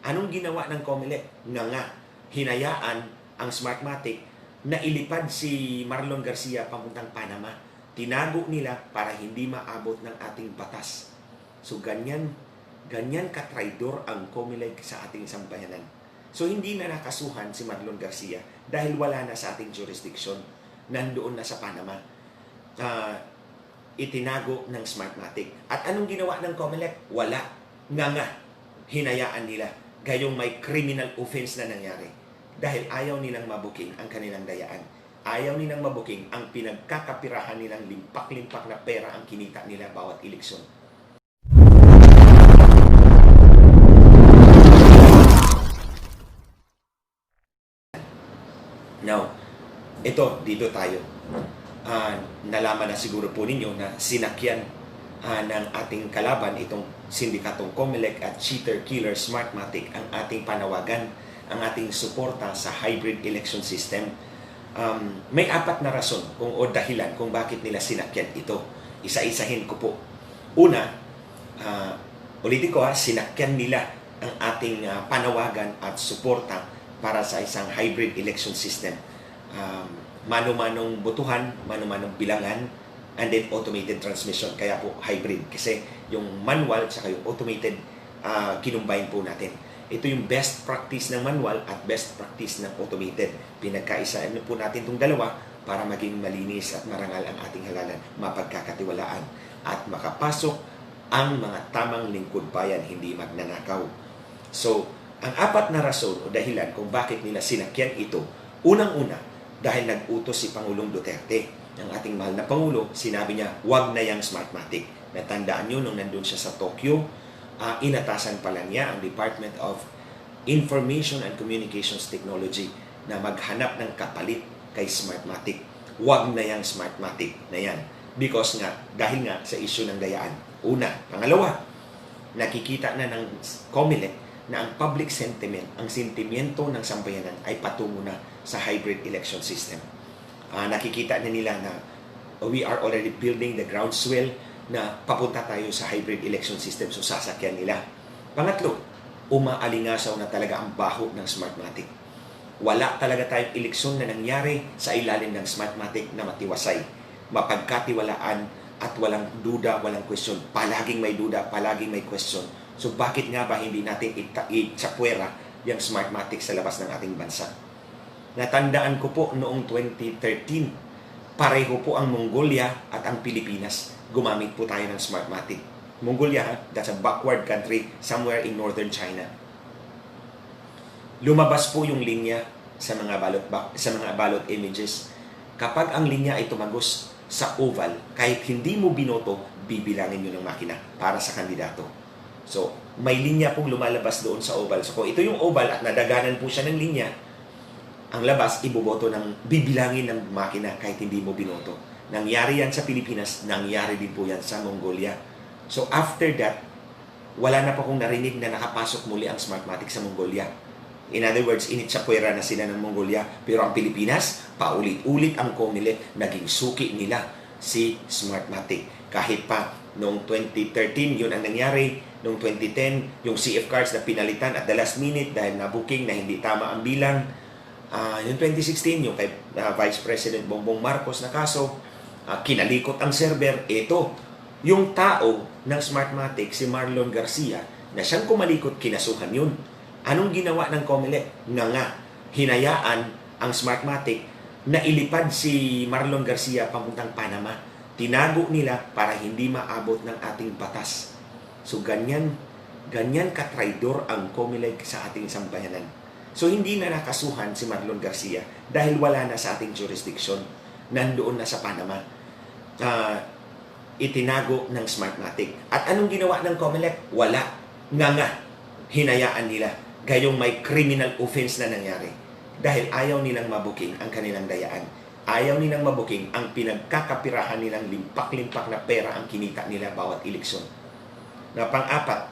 Anong ginawa ng COMELEC? Nga, hinayaan ang Smartmatic na ilipad si Marlon Garcia papuntang Panama. Tinago nila para hindi maabot ng ating batas. So ganyan katraidor ang COMELEC sa ating sambayanan. So hindi na nakasuhan si Marlon Garcia dahil wala na sa ating jurisdiction. Nandoon na sa Panama. Itinago ng Smartmatic. At anong ginawa ng COMELEC? Wala. Nga, hinayaan nila. Gayong may criminal offense na nangyari. Dahil ayaw nilang mabuking ang kanilang dayaan. Ayaw nilang mabuking ang pinagkakapirahan nilang limpak-limpak na pera ang kinita nila bawat eleksyon. Now, dito tayo. Nalaman na siguro po ninyo na sinakyan ng ating kalaban itong sindikatong COMELEC at cheater killer Smartmatic ang ating panawagan, ang ating suporta sa hybrid election system. May 4 na rason o dahilan kung bakit nila sinakyan ito. Isa-isahin ko po. Una, ulitin ko sinakyan nila ang ating panawagan at suporta para sa isang hybrid election system. Mano-manong botohan, mano-manong bilangan, and then automated transmission. Kaya po hybrid. Kasi yung manual at yung automated kinumbine po natin. Ito yung best practice ng manual at best practice ng automated. Pinagkaisaan po natin itong dalawa para maging malinis at marangal ang ating halalan, mapagkakatiwalaan at makapasok ang mga tamang lingkod bayan, hindi magnanakaw. So, ang 4 na rason o dahilan kung bakit nila sinakyan ito, unang-una, dahil nag-utos si Pangulong Duterte. Ang ating mahal na Pangulo, sinabi niya, wag na yung Smartmatic. Natandaan nyo nung nandun siya sa Tokyo, inatasan pa lang niya ang Department of Information and Communications Technology na maghanap ng kapalit kay Smartmatic. Wag na yung Smartmatic na yan. Because dahil sa issue ng dayaan. Una. Pangalawa, nakikita na ng COMELEC na ang public sentiment, ang sentimiento ng sambayanan ay patungo na sa hybrid election system. Nakikita na nila na we are already building the groundswell na papunta tayo sa hybrid election system, so sasakyan nila. Pangatlo, umaalingasaw na talaga ang baho ng Smartmatic. Wala talaga tayong eleksyon na nangyari sa ilalim ng Smartmatic na matiwasay, mapagkatiwalaan at walang duda, walang question. Palaging may duda, palaging may question. So bakit nga ba hindi natin itsapwera yung Smartmatic sa labas ng ating bansa? Natandaan ko po noong 2013, pareho po ang Mongolia at ang Pilipinas. Gumamit po tayo ng Smartmatic. Mongolia, that's a backward country somewhere in northern China. Lumabas po yung linya sa mga ballot images. Kapag ang linya ay tumagos sa oval, kahit hindi mo binoto, bibilangin nyo ng makina para sa kandidato. So, may linya pong lumalabas doon sa oval. So, kung ito yung oval at nadaganan po siya ng linya, ang labas, iboboto bibilangin ng makina kahit hindi mo binoto. Nangyari yan sa Pilipinas, nangyari din po yan sa Mongolia. So after that, wala na pa kong narinig na nakapasok muli ang Smartmatic sa Mongolia. In other words, initsapwera na sila ng Mongolia. Pero ang Pilipinas, paulit-ulit ang COMELEC, naging suki nila si Smartmatic. Kahit pa noong 2013, yun ang nangyari. Noong 2010, yung CF cards na pinalitan at the last minute dahil na-booking na hindi tama ang bilang. Yung 2016, yung kay Vice President Bongbong Marcos na kaso, kinalikot ang server. Ito, yung tao ng Smartmatic, si Marlon Garcia, na siyang kumalikot, kinasuhan yun. Anong ginawa ng COMELEC? Nga, hinayaan ang Smartmatic na ilipad si Marlon Garcia papuntang Panama. Tinago nila para hindi maabot ng ating batas. So, ganyan katraidor ang COMELEC sa ating sambayanan. So, hindi na nakasuhan si Marlon Garcia dahil wala na sa ating jurisdiction. Nandoon na sa Panama. Itinago ng Smartmatic. At anong ginawa ng COMELEC? Wala. Nga, hinayaan nila. Gayong may criminal offense na nangyari. Dahil ayaw nilang mabuking ang kanilang dayaan. Ayaw nilang mabuking ang pinagkakapirahan nilang limpak-limpak na pera ang kinita nila bawat eleksyon. Na pang-apat,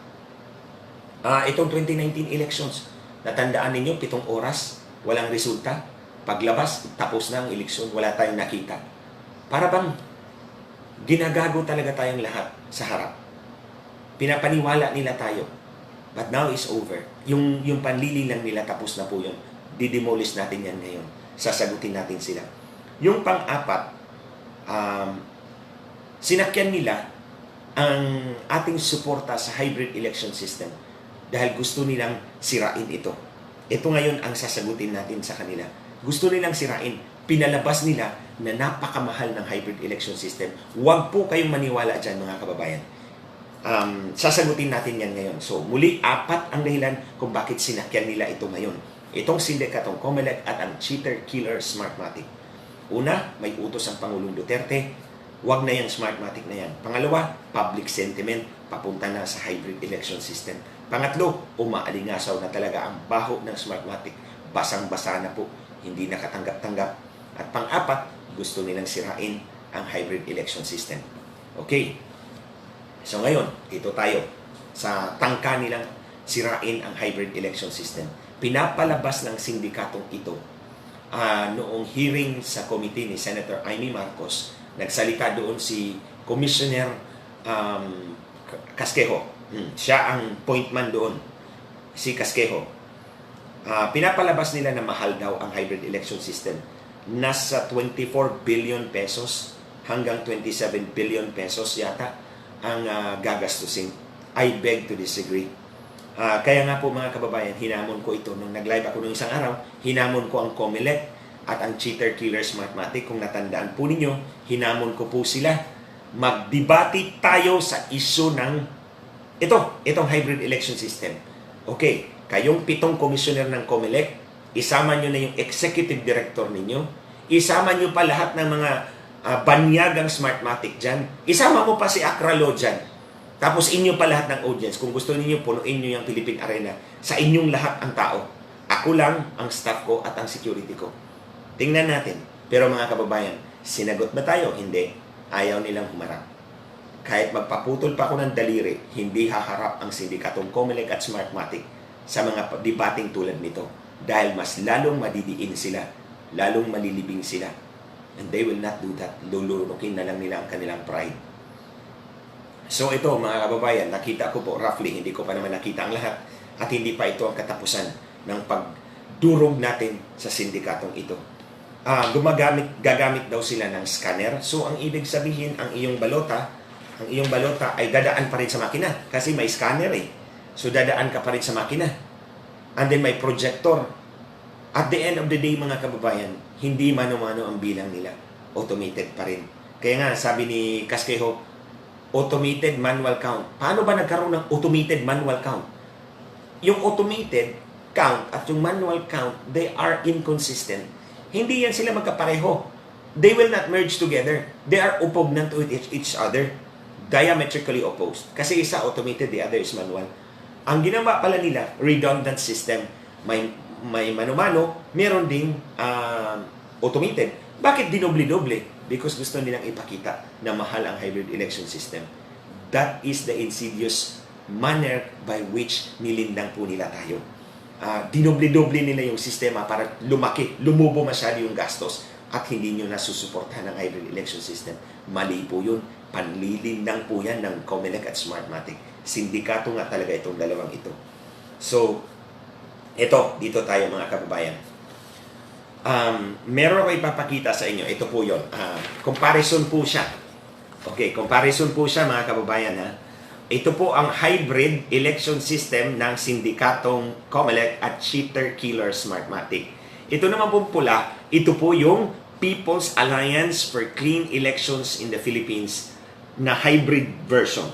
itong 2019 elections, natandaan ninyo, 7 oras, walang resulta. Paglabas, tapos na ang eleksyon, wala tayong nakita. Para bang ginagago talaga tayong lahat sa harap. Pinapaniwala nila tayo But now is over. Yung panlili lang nila, tapos na po yun. Didemolish natin yan ngayon. Sasagutin natin sila. Yung pang-apat, sinakyan nila ang ating suporta sa hybrid election system dahil gusto nilang sirain ito. Ito ngayon ang sasagutin natin sa kanila. Gusto nilang sirain. Pinalabas nila na napakamahal ng hybrid election system. Huwag po kayong maniwala dyan, mga kababayan. Sasagutin natin yan ngayon. So, muli, 4 ang dahilan kung bakit sinakyan nila ito ngayon. Itong sindikatong COMELEC at ang cheater-killer Smartmatic. Una, may utos ang Pangulong Duterte. Huwag na yung Smartmatic na yan. Pangalawa, public sentiment papunta na sa hybrid election system. Pangatlo, umaalingasaw na talaga ang baho ng Smartmatic. Basang-basa na po, hindi nakatanggap-tanggap. At pang-apat, gusto nilang sirain ang hybrid election system. Okay. So ngayon, dito tayo sa tangka nilang sirain ang hybrid election system. Pinapalabas ng sindikatong ito noong hearing sa committee ni Senator Amy Marcos. Nagsalita doon si Commissioner Casquejo. Siya ang point man doon, si Casquejo. Pinapalabas nila na mahal daw ang hybrid election system. Nasa 24 billion pesos hanggang 27 billion pesos yata ang gagastusin. I beg to disagree. Kaya nga po mga kababayan, hinamon ko ito. Nung nag-live ako nung isang araw, hinamon ko ang COMELEC at ang cheater-killer Smartmatic. Kung natandaan po ninyo, hinamon ko po sila. Magdebate tayo sa issue ng itong hybrid election system. Okay, kayong 7 commissioner ng COMELEC, isama nyo na yung executive director ninyo, isama nyo pa lahat ng mga banyagang Smartmatic dyan. Isama mo pa si Acralo dyan. Tapos inyo pa lahat ng audience. Kung gusto niyo punuin nyo yung Philippine Arena, sa inyong lahat ang tao. Ako lang, ang staff ko at ang security ko. Tingnan natin. Pero mga kababayan, sinagot ba tayo? Hindi. Ayaw nilang humarap. Kahit magpaputol pa ako ng daliri, hindi haharap ang sindikatong COMELEC at Smartmatic sa mga debating tulad nito. Dahil mas lalong madidiin sila. Lalong malilibing sila. And they will not do that. Lulunukin na lang nila ang kanilang pride. So ito mga kababayan, nakita ko po roughly, hindi ko pa naman nakita ang lahat. At hindi pa ito ang katapusan ng pagdurog natin sa sindikatong ito. Gagamit daw sila ng scanner. So ang ibig sabihin, ang iyong balota ay dadaan pa rin sa makina. Kasi may scanner eh. So dadaan ka pa rin sa makina. And then may projector. At the end of the day mga kababayan, hindi mano-mano ang bilang nila. Automated pa rin. Kaya nga, sabi ni Casquejo, automated manual count. Paano ba nagkaroon ng automated manual count? Yung automated count at yung manual count, they are inconsistent. Hindi yan sila magkapareho. They will not merge together. They are opposed to each other. Diametrically opposed. Kasi isa automated, the other is manual. Ang ginawa pala nila, redundant system. May mano-mano, meron ding automated. Bakit dinoble-doble? Because gusto nilang ipakita na mahal ang hybrid election system. That is the insidious manner by which nilindang po nila tayo. Dinoble-doble nila yung sistema para lumubo masyado yung gastos at hindi nyo nasusuportahan ng hybrid election system. Mali po yun. Panlilindang po yan ng COMELEC at Smartmatic. Sindikato nga talaga itong dalawang ito. So, dito tayo mga kababayan. Meron ako ipapakita sa inyo. Ito po yun. Comparison po siya. Okay, comparison po siya mga kababayan. Ito po ang hybrid election system ng sindikatong COMELEC at cheater-killer Smartmatic. Ito naman po pula, ito po yung People's Alliance for Clean Elections in the Philippines na hybrid version.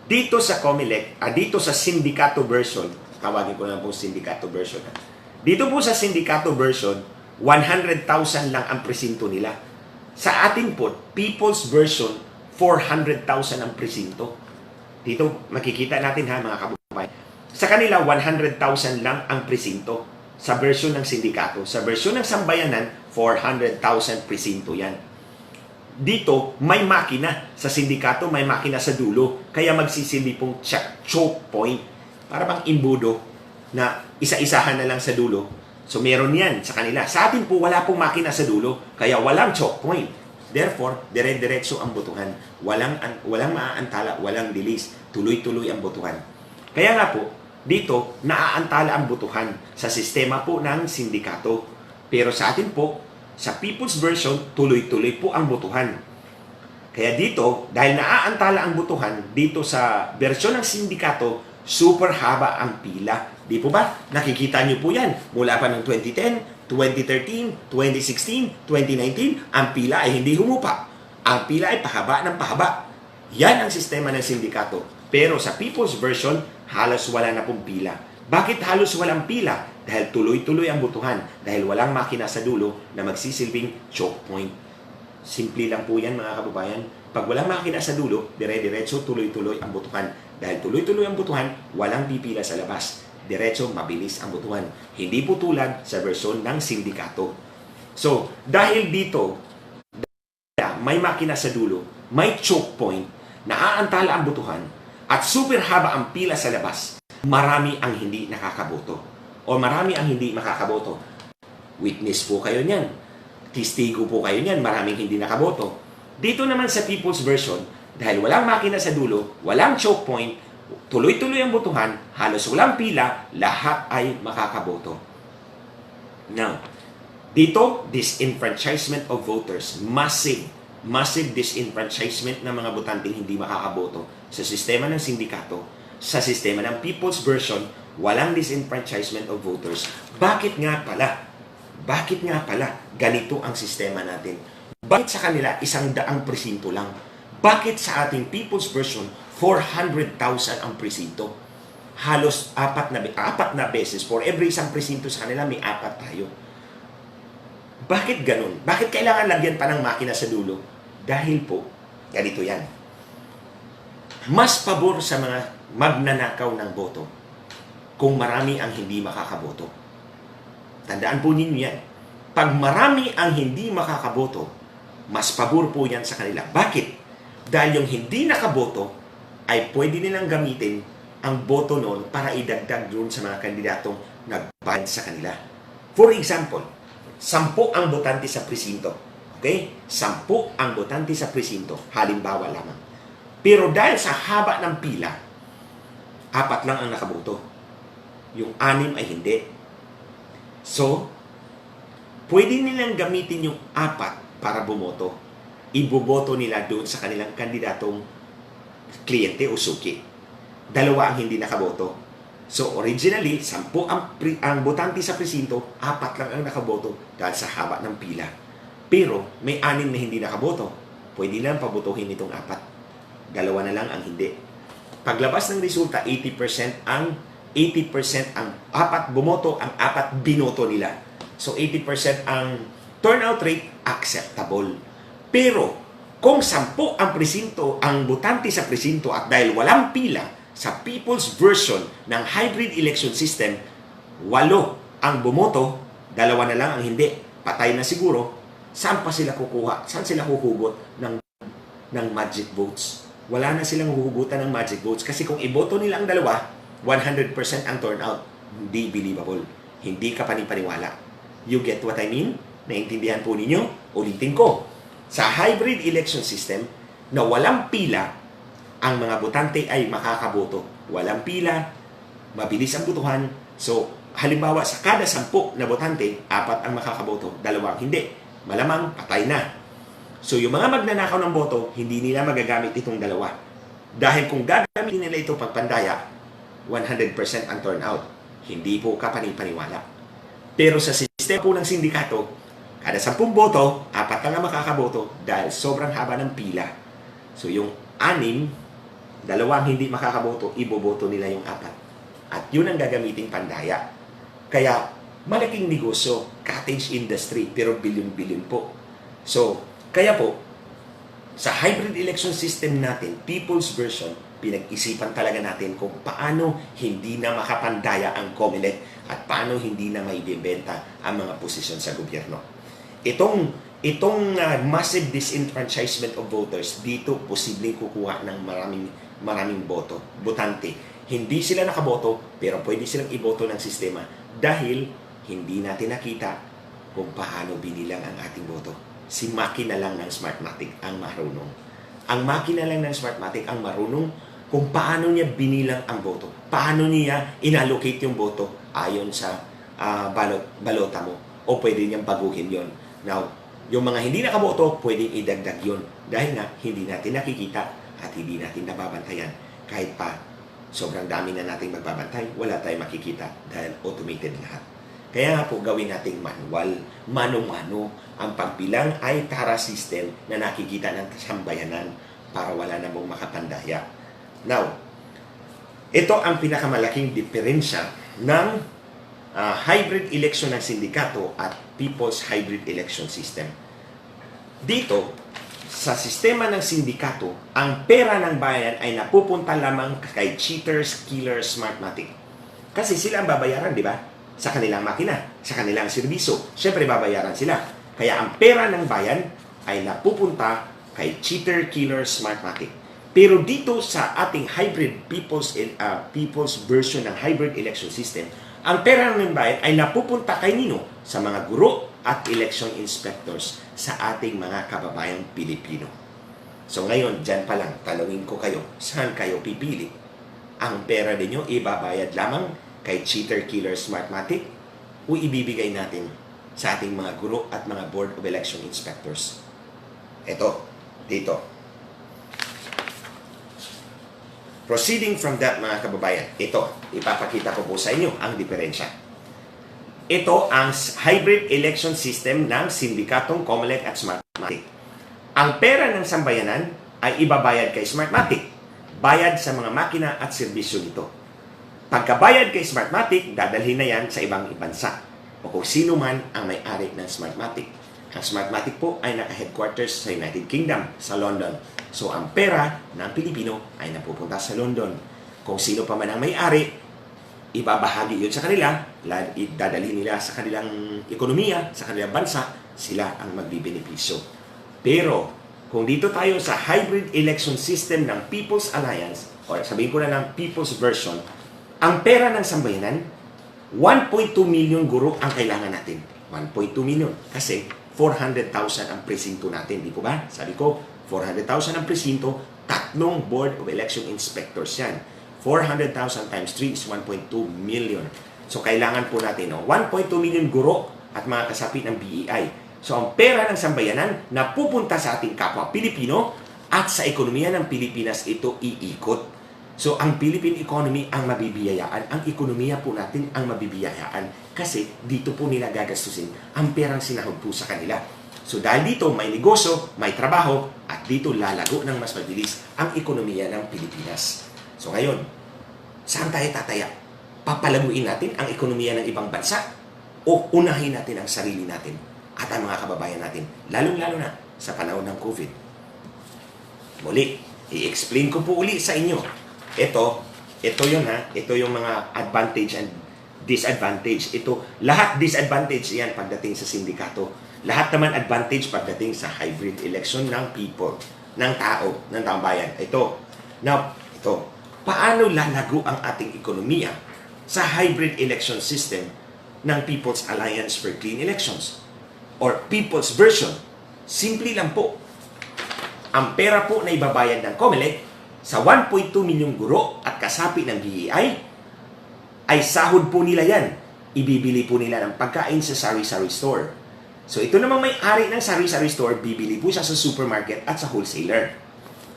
Dito sa COMELEC, dito sa sindikato version, tawagin ko na po sindikato version. Dito po sa sindikato version, 100,000 lang ang presinto nila. Sa atin po, People's version, 400,000 ang presinto. Dito makikita natin mga kababayan. Sa kanila, 100,000 lang ang presinto sa version ng sindikato. Sa version ng sambayanan, 400,000 presinto yan. Dito, may makina. Sa sindikato, may makina sa dulo. Kaya magsisilbi pong choke point. Para bang imbudo na isa-isahan na lang sa dulo. So, meron yan sa kanila. Sa atin po, wala pong makina sa dulo. Kaya walang choke point. Therefore, dire-diretso ang botohan. Walang maaantala, walang dilis. Tuloy-tuloy ang botohan. Kaya nga po, dito, naaantala ang botohan sa sistema po ng sindikato. Pero sa atin po, sa People's Version, tuloy-tuloy po ang botohan. Kaya dito, dahil naaantala ang botohan, dito sa bersyon ng sindikato, super haba ang pila. Di po ba? Nakikita niyo po yan. Mula pa ng 2010, 2013, 2016, 2019, ang pila ay hindi humupa. Ang pila ay pahaba ng pahaba. Yan ang sistema ng sindikato. Pero sa People's Version, halos wala na pong pila. Bakit halos walang pila? Dahil tuloy-tuloy ang botohan. Dahil walang makina sa dulo na magsisilbing choke point. Simple lang po yan mga kababayan. Pag walang makina sa dulo, dire-diretso tuloy-tuloy ang botohan. Dahil tuloy-tuloy ang botohan, walang pipila sa labas. Diretso, mabilis ang botohan. Hindi po tulad sa version ng sindikato. So, dahil dito, may makina sa dulo, may choke point, naaantala ang botohan, at super haba ang pila sa labas, marami ang hindi nakakaboto. O marami ang hindi makakaboto. Witness po kayo niyan. Testigo po kayo niyan, maraming hindi nakaboto. Dito naman sa People's Version, dahil walang makina sa dulo, walang choke point, tuloy-tuloy ang botohan, halos walang pila, lahat ay makakaboto. Now, dito, disenfranchisement of voters, massive disenfranchisement ng mga botanteng hindi makakaboto sa sistema ng sindikato. Sa sistema ng People's Version, walang disenfranchisement of voters. Bakit nga pala? Bakit nga pala ganito ang sistema natin? Bakit sa kanila 100 presinto lang? Bakit sa ating People's Version 400,000 ang presinto? Halos apat na beses. For every isang presinto sa kanila, may 4 tayo. Bakit ganun? Bakit kailangan lagyan pa ng makina sa dulo? Dahil po, ganito yan. Mas pabor sa mga magnanakaw ng boto kung marami ang hindi makakaboto. Tandaan po ninyo yan. Pag marami ang hindi makakaboto, mas pabor po yan sa kanila. Bakit? Dahil yung hindi nakaboto ay pwede nilang gamitin ang boto noon para idagdag doon sa mga kandidatong nagbayad sa kanila. For example, 10 ang botante sa presinto. Okay? 10 ang botante sa presinto. Halimbawa lamang. Pero dahil sa haba ng pila, 4 lang ang nakaboto. Yung 6 ay hindi. So, pwede nilang gamitin yung 4 para bumoto. Iboboto nila doon sa kanilang kandidatong kliyente o suki. 2 ang hindi nakaboto. So, originally, 10 ang botante sa presinto, 4 lang ang nakaboto dahil sa haba ng pila. Pero, may 6 na hindi nakaboto. Pwede lang pabotohin itong 4. 2 na lang ang hindi. Paglabas ng resulta, 80% ang 4 bumoto, ang 4 binoto nila. So, 80% ang turnout rate, acceptable. Pero, kung 10 ang presinto, ang botante sa presinto at dahil walang pila, sa People's Version ng hybrid election system, 8 ang bumoto, 2 na lang ang hindi. Patay na siguro. Saan pa sila kukuha? Saan sila huhugot ng magic votes? Wala na silang huhugutan ng magic votes kasi kung iboto nila ang 2, 100% ang turnout. Hindi believable. Hindi ka panipaniwala. You get what I mean? Naintindihan po ninyo? Ulitin ko. Sa hybrid election system na walang pila, ang mga botante ay makakaboto. Walang pila, mabilis ang botohan. So, halimbawa, sa kada 10 na botante, 4 ang makakaboto, 2 ang hindi. Malamang, patay na. So, yung mga magnanakaw ng boto, hindi nila magagamit itong 2. Dahil kung gagamitin nila ito pagpandaya, 100% ang turnout. Hindi po ka panipaniwala. Pero sa sistema po ng sindikato, kada 10 boto, 4 lang ang makakaboto dahil sobrang haba ng pila. So, yung 6, 2 ang hindi makakaboto, iboboto nila yung 4. At yun ang gagamiting pandaya. Kaya, malaking negosyo, cottage industry, pero bilyon-bilyon po. So, kaya po, sa hybrid election system natin, People's Version, pinag-isipan talaga natin kung paano hindi na makapandaya ang COMELEC at paano hindi na maibibenta ang mga posisyon sa gobyerno. Itong massive disenfranchisement of voters, dito posibleng kukuha ng maraming botante. Hindi sila nakaboto, pero pwede silang iboto ng sistema dahil hindi natin nakita kung paano binilang ang ating boto. Si makina lang ng Smartmatic ang marunong. Ang makina lang ng Smartmatic ang marunong kung paano niya binilang ang boto. Paano niya inallocate yung boto ayon sa balota mo. O pwede niyang baguhin yon. Now, yung mga hindi nakaboto, pwedeng idagdag yon. Dahil nga, hindi natin nakikita at hindi natin nababantayan. Kahit pa sobrang dami na nating magbabantay, wala tayong makikita dahil automated lahat. Kaya nga po gawin nating manual, mano-mano. Ang pagbilang ay tara system na nakikita ng sambayanan para wala na mong makapandaya. Now, ito ang pinakamalaking diferensya ng hybrid election ng sindikato at people's hybrid election system. Dito, sa sistema ng sindikato, ang pera ng bayan ay napupunta lamang kay cheaters, killers, smartmatic. Kasi sila ang babayaran, di ba? Sa kanilang makina, sa kanilang serbisyo. Siyempre, babayaran sila. Kaya ang pera ng bayan ay napupunta kay cheater, killer, smartmatic. Pero dito sa ating hybrid people's version ng hybrid election system, ang pera ng bayan ay napupunta kay nino? Sa mga guro at election inspectors sa ating mga kababayang Pilipino. So ngayon, dyan pa lang, tanungin ko kayo, saan kayo pipili? Ang pera ninyo ibabayad lamang kay cheater, killer, smartmatic o ibibigay natin sa ating mga guro at mga board of election inspectors? Ito, dito. Proceeding from that, mga kababayan, ito, ipapakita ko po sa inyo ang diferensya. Ito ang hybrid election system ng sindikatong Comelec at Smartmatic. Ang pera ng sambayanan ay ibabayad kay Smartmatic, bayad sa mga makina at serbisyo nito. Pagkabayad kay Smartmatic, dadalhin na yan sa ibang bansa o kung sino man ang may-ari ng Smartmatic. Ang Smartmatic po ay naka-headquarters sa United Kingdom, sa London. So, ang pera ng Pilipino ay napupunta sa London. Kung sino pa man ang may-ari, ibabahagi yun sa kanila, dadalhin nila sa kanilang ekonomiya, sa kanilang bansa, sila ang magbibenepisyo. Pero, kung dito tayo sa hybrid election system ng People's Alliance, o sabihin ko na ng People's Version, ang pera ng sambayanan, 1.2 million guro ang kailangan natin. 1.2 million. Kasi 400,000 ang presinto natin, di po ba? Sabi ko, 400,000 ang presinto, tatlong Board of Election Inspectors yan. 400,000 times 3 is 1.2 million. So, kailangan po natin 1.2 million guro at mga kasapi ng BEI. So, ang pera ng sambayanan na pupunta sa ating kapwa Pilipino at sa ekonomiya ng Pilipinas ito iikot. So, ang Philippine economy ang mabibiyayaan. Ang ekonomiya po natin ang mabibiyayaan. Kasi dito po nila gagastusin ang perang sinahod po sa kanila. So, dahil dito may negosyo, may trabaho, at dito lalago ng mas mabilis ang ekonomiya ng Pilipinas. So, ngayon, saan tayo tataya? Papalaguin natin ang ekonomiya ng ibang bansa o unahin natin ang sarili natin at ang mga kababayan natin, lalong-lalo na sa panahon ng COVID. Muli, i-explain ko po uli sa inyo. Ito yun ha. Ito yung mga advantage and disadvantage. Ito, lahat disadvantage yan pagdating sa sindikato. Lahat naman advantage pagdating sa hybrid election ng people, ng tao, ng taong bayan. Ito. Now, ito. Paano lalago ang ating ekonomiya sa hybrid election system ng People's Alliance for Clean Elections or People's Version? Simple lang po. Ang pera po na ibabayad ng Comelec sa 1.2 milyong guro at kasapi ng BEI ay sahod po nila yan. Ibibili po nila ng pagkain sa sari-sari store. So, ito namang may-ari ng sari-sari store, bibili po siya sa supermarket at sa wholesaler.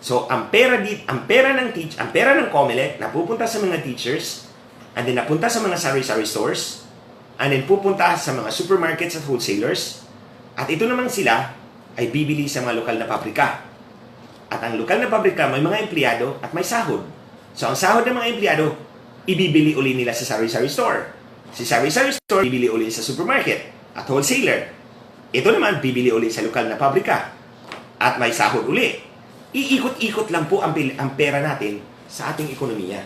So, ang pera ng Comelec napupunta sa mga teachers, and then napunta sa mga sari-sari stores, and then pupunta sa mga supermarkets at wholesalers, at ito naman sila ay bibili sa mga lokal na pabrika. At ang lokal na pabrika may mga empleyado at may sahod. So, ang sahod ng mga empleyado, ibibili uli nila sa sari-sari store. Si sari-sari store, bibili uli sa supermarket at wholesaler. Ito naman, bibili uli sa lokal na pabrika at may sahod uli. Iikot-ikot lang po ang pera natin sa ating ekonomiya.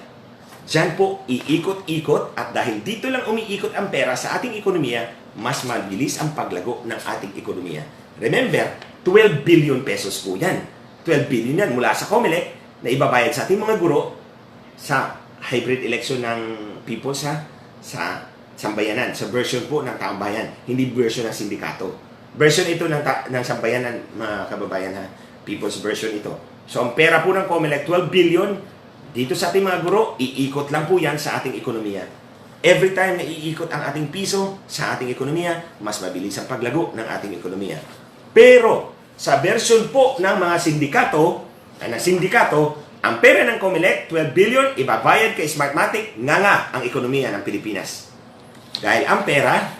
Diyan po, iikot-ikot at dahil dito lang umiikot ang pera sa ating ekonomiya, mas mabilis ang paglago ng ating ekonomiya. Remember, 12 billion pesos po yan. 12 billion yan mula sa Comelec na ibabayad sa ating mga guro sa hybrid election ng people sa sambayanan, sa version po ng taong bayan, hindi version ng sindikato. Version ito ng sambayanan, mga kababayan ha, people's version ito. So, ang pera po ng Comelec, 12 billion, Dito sa ating mga guro, iikot lang po yan sa ating ekonomiya. Every time na iikot ang ating piso sa ating ekonomiya, mas mabilis ang paglago ng ating ekonomiya. Pero, sa version po ng mga sindikato, ang pera ng COMELEC, 12 billion, ibabayad kay Smartmatic, nga ang ekonomiya ng Pilipinas. Dahil ang pera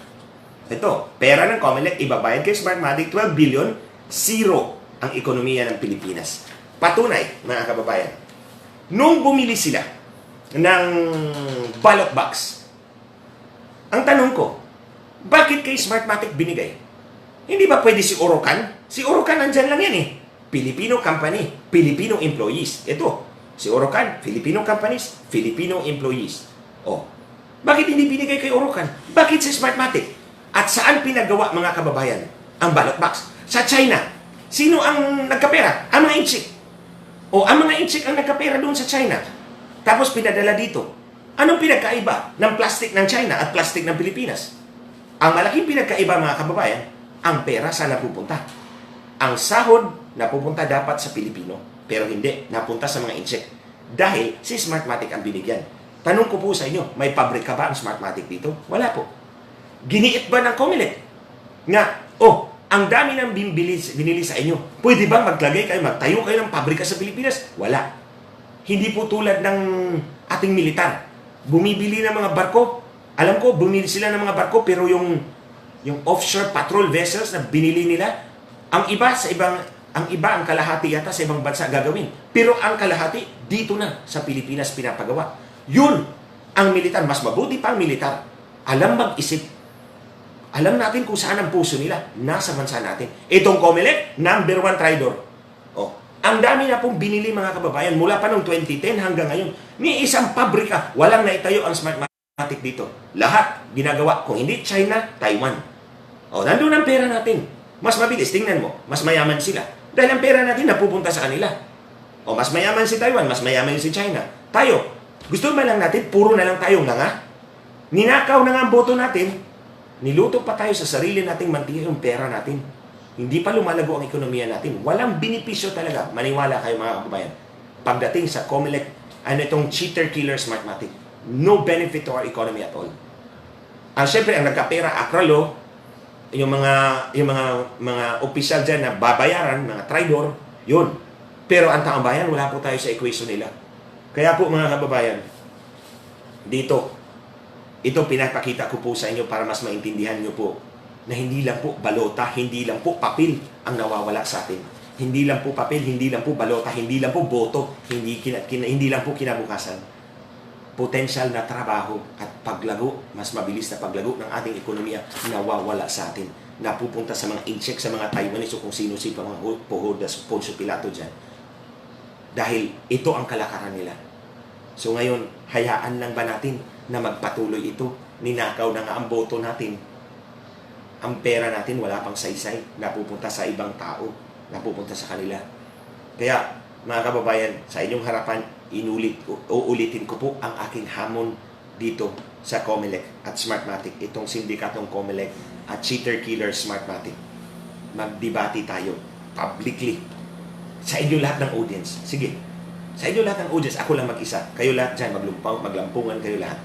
ng COMELEC, ibabayad kay Smartmatic, 12 billion, zero ang ekonomiya ng Pilipinas. Patunay, mga kababayan, nung bumili sila ng ballot box, ang tanong ko, bakit kay Smartmatic binigay? Hindi ba pwede si Orocan? Si Orocan nandyan lang yan eh. Filipino company, Filipino employees. Ito, si Orocan, Filipino companies, Filipino employees. Oh, bakit hindi binigay kay Orocan? Bakit si Smartmatic? At saan pinagawa, mga kababayan, ang ballot box? Sa China. Sino ang nagkapera? Ang mga inchik. O ang mga inchik ang nagkapera doon sa China. Tapos pinadala dito. Anong pinagkaiba ng plastic ng China at plastic ng Pilipinas? Ang malaking pinagkaiba, mga kababayan, ang pera saan napupunta? Ang sahod napupunta dapat sa Pilipino, pero hindi, napunta sa mga inchik. Dahil si Smartmatic ang binigyan. Tanong ko po sa inyo, may pabrika ba ang Smartmatic dito? Wala po. Giniit ba ng COMELEC? Nga, ang dami ng binili sa inyo. Pwede bang magtayo kayo ng pabrika sa Pilipinas? Wala. Hindi po tulad ng ating militar. Bumibili ng mga barko. Alam ko, bumili sila ng mga barko, pero yung offshore patrol vessels na binili nila, ang iba ang kalahati yata sa ibang bansa gagawin. Pero ang kalahati, dito na sa Pilipinas pinapagawa. Yun, ang militar. Mas mabuti pa ang militar. Alam mag-isip. Alam natin kung saan ang puso nila. Nasa bansa natin. Itong COMELEC, number 1 traidor. Ang dami na pong binili, mga kababayan, mula pa noong 2010 hanggang ngayon. May isang pabrika, walang naitayo ang Smartmatic dito. Lahat ginagawa. Kung hindi China, Taiwan. Nandun ang pera natin. Mas mabilis, tingnan mo, mas mayaman sila. Dahil ang pera natin napupunta sa kanila. Mas mayaman si Taiwan, mas mayaman si China. Tayo, gusto ba lang natin, puro na lang tayo nga? Ninakaw na nga ang boto natin, niluto pa tayo sa sarili nating mantika yung pera natin. Hindi pa lumalago ang ekonomiya natin. Walang benepisyo talaga. Maniwala kayo, mga kababayan. Pagdating sa COMELEC, itong cheater killer Smartmatic, no benefit to our economy at all. Siyempre, ang nagkapera, akralo, yung mga opisyal dyan na babayaran, mga traidor, yun. Pero ang taong bayan, wala po tayo sa equation nila. Kaya po, mga kababayan, ito pinapakita ko po sa inyo para mas maintindihan nyo po na hindi lang po balota, hindi lang po papel ang nawawala sa atin. Hindi lang po papel, hindi lang po balota, hindi lang po boto, hindi lang po kinabukasan. Potential na trabaho at paglago, mas mabilis na paglago ng ating ekonomiya nawawala sa atin. Napupunta sa mga incheck, sa mga Taiwanese o kung sino si mga Pohodas, Poncio Pilato dyan. Dahil ito ang kalakaran nila. So ngayon, hayaan lang ba natin na magpatuloy ito? Ninakaw na nga ang boto natin. Ang pera natin wala pang saysay, napupunta sa ibang tao, napupunta sa kanila. Kaya, mga kababayan, sa inyong harapan, uulitin ko po ang aking hamon dito sa COMELEC at Smartmatic, itong sindikatong COMELEC at cheater killer Smartmatic. Magdebate tayo publicly sa inyo lahat ng audience. Sige, sa inyo lahat ng audience, ako lang mag-isa. Kayo lahat dyan, maglampungan kayo lahat.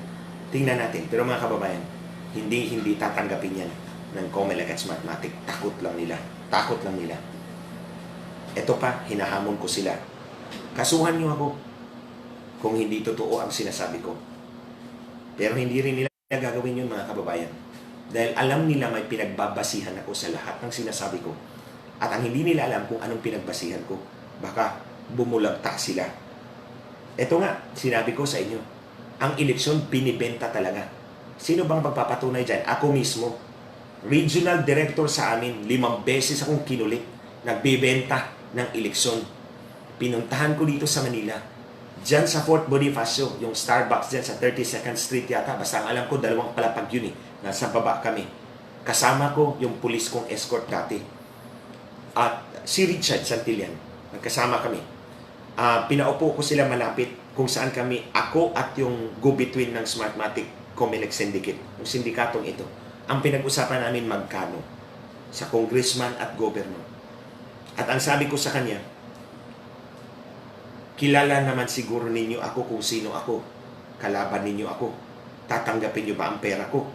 Tingnan natin. Pero mga kababayan, hindi tatanggapin yan ng COMELEC at Smartmatic. Takot lang nila. Ito pa, hinahamon ko sila. Kasuhan niyo ako kung hindi totoo ang sinasabi ko. Pero hindi rin nila gagawin yun, mga kababayan. Dahil alam nila may pinagbabasihan ako sa lahat ng sinasabi ko. At ang hindi nila alam kung anong pinagbasihan ko, baka bumulagta sila. Ito nga, sinabi ko sa inyo, ang eleksyon binibenta talaga. Sino bang magpapatunay dyan? Ako mismo. Regional director sa amin, 5 beses akong kinulit. Nagbibenta ng eleksyon. Pinuntahan ko dito sa Manila. Diyan sa Fort Bonifacio, yung Starbucks dyan sa 32nd Street yata. Basta ang alam ko, 2 palapag yun eh. Nasa baba kami. Kasama ko yung pulis kong escort dati. At si Richard Santillan. Nagkasama kami. Pinaupo ko sila malapit kung saan kami, ako at yung go-between ng Smartmatic COMELEC Syndicate. Yung sindikatong ito. Ang pinag-usapan namin magkano sa congressman at governor. At ang sabi ko sa kanya, kilala naman siguro ninyo ako kung sino ako. Kalaban ninyo ako. Tatanggapin nyo ba ang pera ko?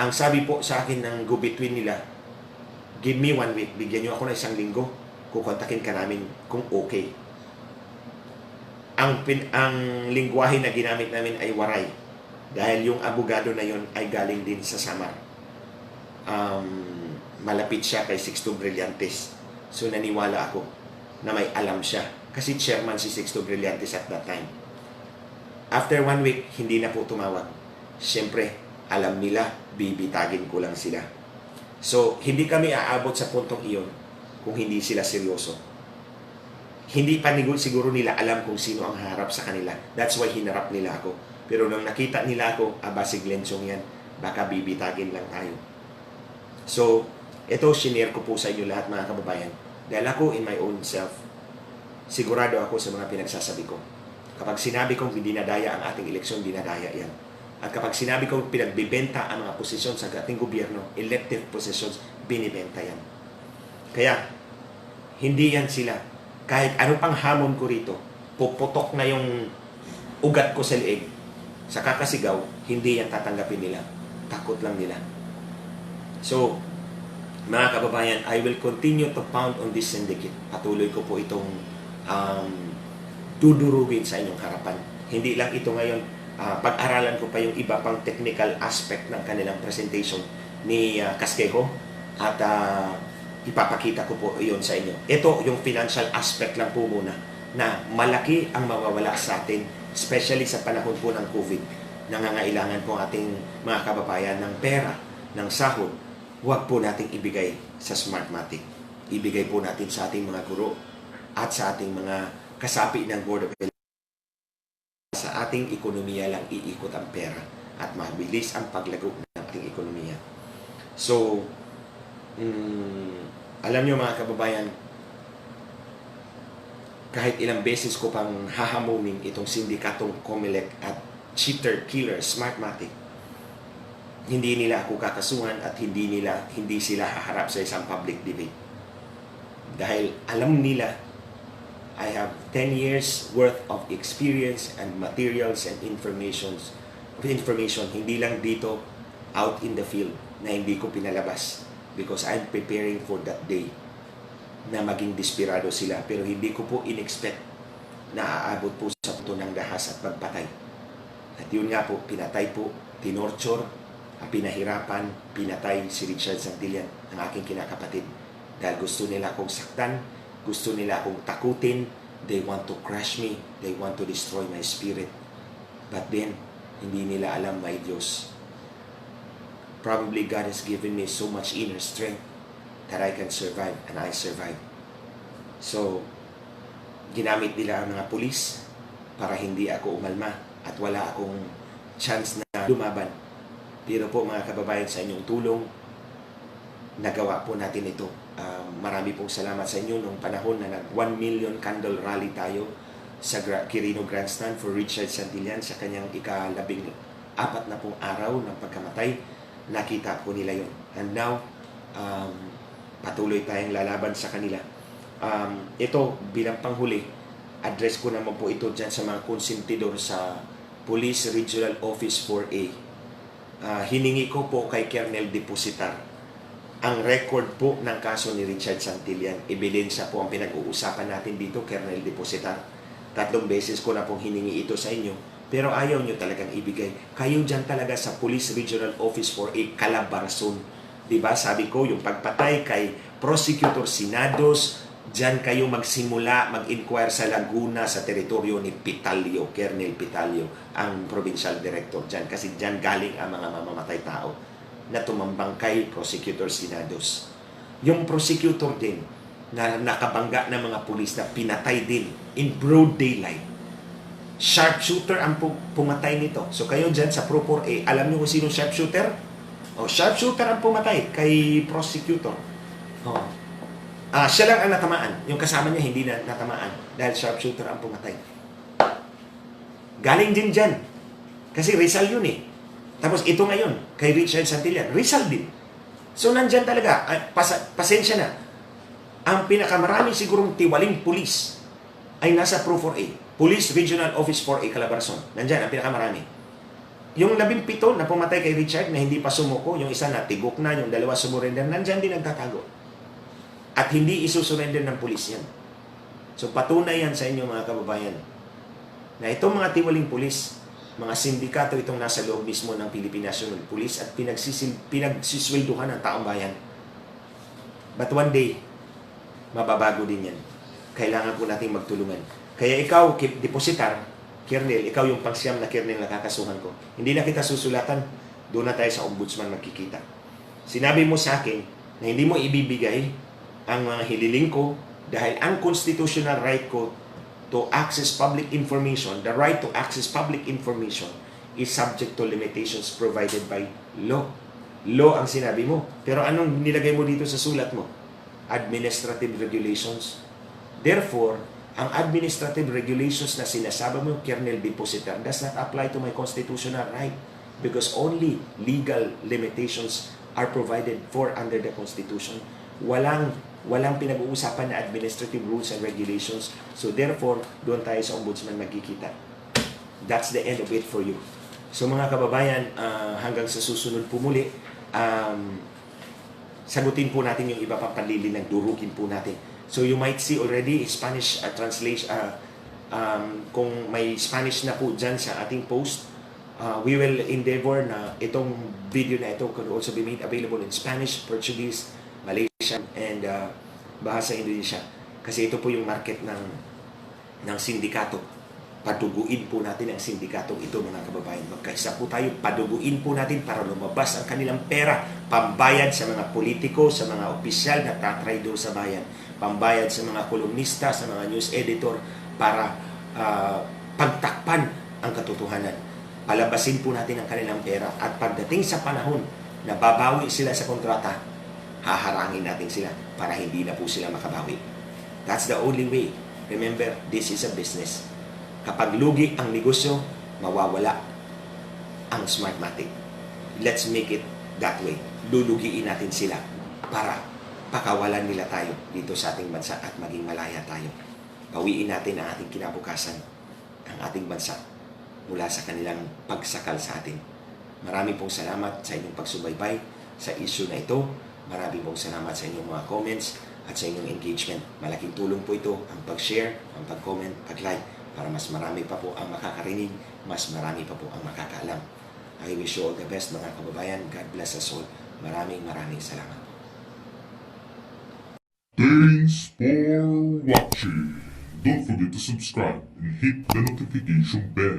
Ang sabi po sa akin ng go-between nila, give me 1 week, bigyan nyo ako ng 1 linggo, kukontakin ka namin kung okay. Ang lingwahe na ginamit namin ay waray. Dahil yung abogado na yon ay galing din sa Samar. Malapit siya kay Sixto Brillantes. So naniwala ako na may alam siya. Kasi chairman si Sixto Brillantes at that time. After 1 week, hindi na po tumawag. Siyempre, alam nila, bibitagin ko lang sila. So, hindi kami aabot sa puntong iyon kung hindi sila seryoso. Hindi pa siguro nila alam kung sino ang harap sa kanila. That's why hinarap nila ako. Pero nung nakita nila ako, si Glenchong yan, baka bibitagin lang tayo. So, ito, shinare ko po sa inyo lahat mga kababayan. Dahil ako, in my own self, sigurado ako sa mga pinagsasabi ko. Kapag sinabi kong dinadaya ang ating eleksyon, dinadaya yan. At kapag sinabi kong pinagbibenta ang mga posisyon sa ating gobyerno, elective positions, binibenta yan. Kaya, hindi yan sila. Kahit ano pang hamon ko rito, puputok na yung ugat ko sa liig. Sa kakasigaw, hindi yan tatanggapin nila. Takot lang nila. So, mga kababayan, I will continue to pound on this syndicate. Patuloy ko po itong dudurugin sa inyong harapan. Hindi lang ito ngayon, pag-aralan ko pa yung iba pang technical aspect ng kanilang presentation ni Casquejo at ipapakita ko po iyon sa inyo. Ito yung financial aspect lang po muna na malaki ang mawawala sa atin, especially sa panahon po ng COVID. Nangangailangan po ating mga kababayan ng pera, ng sahod. Huwag po nating ibigay sa Smartmatic. Ibigay po natin sa ating mga guro at sa ating mga kasapi ng Board of Elections. Sa ating ekonomiya lang iikot ang pera at mabilis ang paglago ng ating ekonomiya. So, alam nyo mga kababayan, kahit ilang beses ko pang hahamunin itong sindikatong COMELEC at cheater, killer, Smartmatic, hindi nila ako kakasuhan at hindi sila haharap sa isang public debate. Dahil alam nila, I have 10 years worth of experience and materials and information, hindi lang dito out in the field na hindi ko pinalabas because I'm preparing for that day na maging desperado sila. Pero hindi ko po in-expect na aabot po sa punto ng dahas at pagpatay. At yun nga po, pinatay po, tinorture, pinahirapan, pinatay si Richard Santillan, ang aking kinakapatid. Dahil gusto nila akong saktan, gusto nila akong takutin, they want to crush me, they want to destroy my spirit. But then, hindi nila alam, my Diyos. Probably God has given me so much inner strength that I can survive, and I survive. So, ginamit nila ang mga pulis para hindi ako umalma at wala akong chance na lumaban. Pero po mga kababayan, sa inyong tulong, nagawa po natin ito. Marami pong salamat sa inyo nung panahon na nag 1 million candle rally tayo sa Quirino Grandstand for Richard Santillan sa kanyang ika-14 na pong araw ng pagkamatay. Nakita po nila yun. And now, patuloy tayong lalaban sa kanila. Ito, bilang panghuli, address ko naman po ito dyan sa mga konsentidor sa Police Regional Office 4A. Hiningi ko po kay Colonel Depositar ang record po ng kaso ni Richard Santillan. Ebidensya po ang pinag-uusapan natin dito, Colonel Depositar. 3 beses ko na pong hiningi ito sa inyo, pero ayaw nyo talagang ibigay. Kayo dyan talaga sa Police Regional Office 4A, Calabarzon. Diba? Sabi ko, yung pagpatay kay Prosecutor Sinados, dyan kayo magsimula, mag-inquire sa Laguna, sa teritoryo ni Pitalio, Colonel Pitalio, ang Provincial Director dyan. Kasi dyan galing ang mga mamamatay tao na tumambang kay Prosecutor Sinados. Yung prosecutor din na nakabangga ng mga pulis na pinatay din in broad daylight. Sharpshooter ang pumatay nito. So kayo dyan sa Pro 4A, alam niyo kung sino sharpshooter? Sharpshooter ang pumatay kay prosecutor. Siya lang ang natamaan. Yung kasama niya hindi na natamaan dahil sharpshooter ang pumatay. Galing din dyan. Kasi Rizal yun eh. Tapos ito ngayon, kay Richard Santillan, Rizal din. So nandyan talaga, pasensya na. Ang pinakamarami sigurong tiwaling pulis ay nasa Pro 4A. Police Regional Office 4A, Calabarzon. Nandyan, ang pinakamarami. Yung 17 na pumatay kay Richard na hindi pa sumuko, yung isa na tigok na, yung dalawa sumurrender, nandyan din nagtatago. At hindi isusurrender ng pulis yan. So patunay yan sa inyo mga kababayan na itong mga tiwaling pulis, mga sindikato itong nasa loob mismo ng Philippine National Police at pinagsiswelduhan ng taong bayan. But one day, mababago din yan. Kailangan po nating magtulungan. Kaya ikaw, depositar, Kernel, ikaw yung pangsyam na Kernel na kakasuhan ko. Hindi na kita susulatan, doon na tayo sa ombudsman magkikita. Sinabi mo sa akin na hindi mo ibibigay ang mga hililing ko dahil ang constitutional right ko to access public information, the right to access public information is subject to limitations provided by law. Law ang sinabi mo. Pero anong nilagay mo dito sa sulat mo? Administrative regulations. Therefore, ang administrative regulations na sinasabi mo, Kernel Depositar, does not apply to my constitutional right because only legal limitations are provided for under the Constitution. Walang pinag-uusapan na administrative rules and regulations. So therefore, doon tayo sa ombudsman magkikita. That's the end of it for you. So mga kababayan, hanggang sa susunod po muli, sagutin po natin yung iba pang panlilinang, durugin po natin. So you might see already Spanish translation, kung may Spanish na po dyan sa ating post, we will endeavor na itong video na ito could also be made available in Spanish, Portuguese, Malaysian, and bahasa Indonesia. Kasi ito po yung market ng sindikato. Paduguin po natin ang sindikato ito mga kababayan. Magkaisa po tayo, paduguin po natin para lumabas ang kanilang pera, pambayad sa mga politiko, sa mga opisyal na tatraidor sa bayan, pambayad sa mga kolumnista, sa mga news editor para pagtakpan ang katotohanan. Palabasin po natin ang kanilang pera at pagdating sa panahon na babawi sila sa kontrata, haharangin natin sila para hindi na po sila makabawi. That's the only way. Remember, this is a business. Kapag lugi ang negosyo, mawawala ang Smartmatic. Let's make it that way. Lulugiin natin sila para pakawalan nila tayo dito sa ating bansa at maging malaya tayo. Bawiin natin ang ating kinabukasan, ang ating bansa mula sa kanilang pagsakal sa atin. Marami pong salamat sa inyong pagsubaybay sa issue na ito. Marami pong salamat sa inyong mga comments at sa inyong engagement. Malaking tulong po ito ang pag-share, ang pag-comment, pag-like para mas marami pa po ang makakarinig, mas marami pa po ang makakaalam. I wish you all the best mga kababayan. God bless us all. Maraming salamat. Thanks for watching. Don't forget to subscribe and hit the notification bell.